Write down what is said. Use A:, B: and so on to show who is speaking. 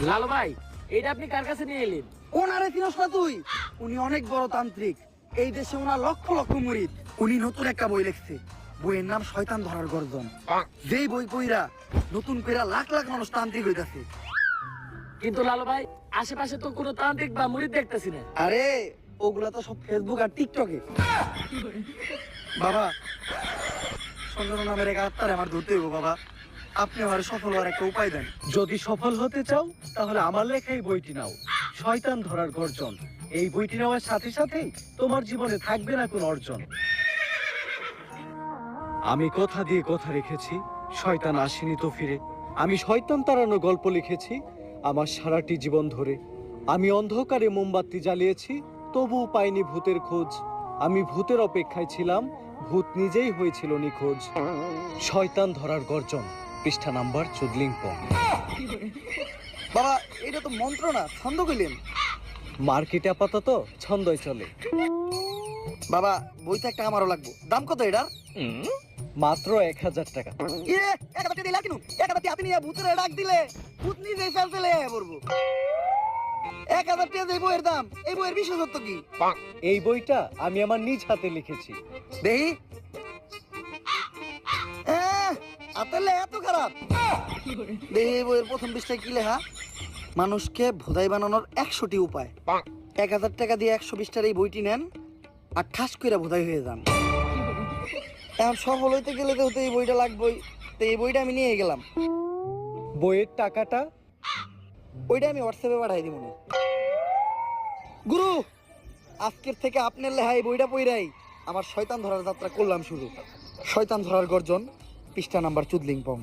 A: লালু ভাই, এটা আপনি কার কাছে নিয়ে এলেন?
B: ওনারে চিনস না তুই? উনি অনেক বড় তান্ত্রিক। এই দেশে ওনার লক্ষ লক্ষ মুরিদ। উনি নতুন একটা বই লিখছে। বইয়ের নাম শয়তান ধরার গর্জন। যেই বই পইরা নতুন কইরা লাখ লাখ মানুষ তান্ত্রিক হইতাছে।
A: কিন্তু লালু ভাই, আশেপাশে তো কোনো তান্ত্রিক বা মুরিদ দেখতেছি না।
B: আরে ওগুলা তো সব ফেসবুক আর টিকটকে। বাবা, সঞ্জনা নামের এক আত্মারে আমার ধরতে হইব বাবা। আপনি আমার সফল হওয়ার একটা উপায় দেন।
C: যদি সফল হতে চাও তাহলে আমার লেখা এই বইটি নাও, শয়তান ধরার গর্জন। এই বইটি নেওয়ার সাথে সাথেই তোমার জীবনে থাকবে না কোনো অর্জন। আমি কথা দিয়ে কথা রেখেছি, শয়তান আসেনি তো ফিরে। আমি শয়তান তাড়ানো গল্প লিখেছি আমার সারাটি জীবন ধরে। আমি অন্ধকারে মোমবাতি জ্বালিয়েছি, তবুও পাইনি ভূতের খোঁজ। আমি ভূতের অপেক্ষায় ছিলাম, ভূত নিজেই হয়েছিল নিখোঁজ। শয়তান ধরার গর্জন, পৃষ্ঠা নাম্বার চুদলিংপং।
B: বাবা, এটা তো মন্ত্র না, ছন্দ কইলেন।
C: মার্কেটে আপাতত ছন্দই চলে।
B: বাবা, বইটা একটা আমারও লাগবে। দাম কত এটার?
C: মাত্র 1000 টাকা।
B: ইয়ে, 1000 টাকা দিলা কিনু? 1000 টাকা আপনি নিয়ে ভূতের ডাক দিলে ভূত নিজেই ফেলতে পড়বো। 1000 টাকা এই বইয়ের দাম। এই বইয়ের বিশেষত্ব কি?
C: এই বইটা আমি আমার নিজ হাতে লিখেছি।
B: দেহি আতেলে এত খারাপ। দেহি এই বইয়ের প্রথম পৃষ্ঠায় কি লেখা? মানুষকে ভোদাই বানানোর 100টি উপায়। 1000 টাকা দিয়ে 120 টার এই বইটি নেন আর ঠাস কইরা ভোদাই হয়ে যান। এখন সফল হইতে গেলে তো এই বইটা লাগবেই। তো এই বইটা আমি নিয়ে গেলাম।
C: বইয়ের টাকাটা?
B: ওইটা আমি হোয়াটসঅ্যাপে পাঠাই দিব। গুরু, আজকের থেকে আপনার লেখা এই বইটা পইরাই আমার শয়তান ধরার যাত্রা করলাম শুরু। শয়তান ধরার গর্জন, পৃষ্ঠা নাম্বার চুদলিংপং।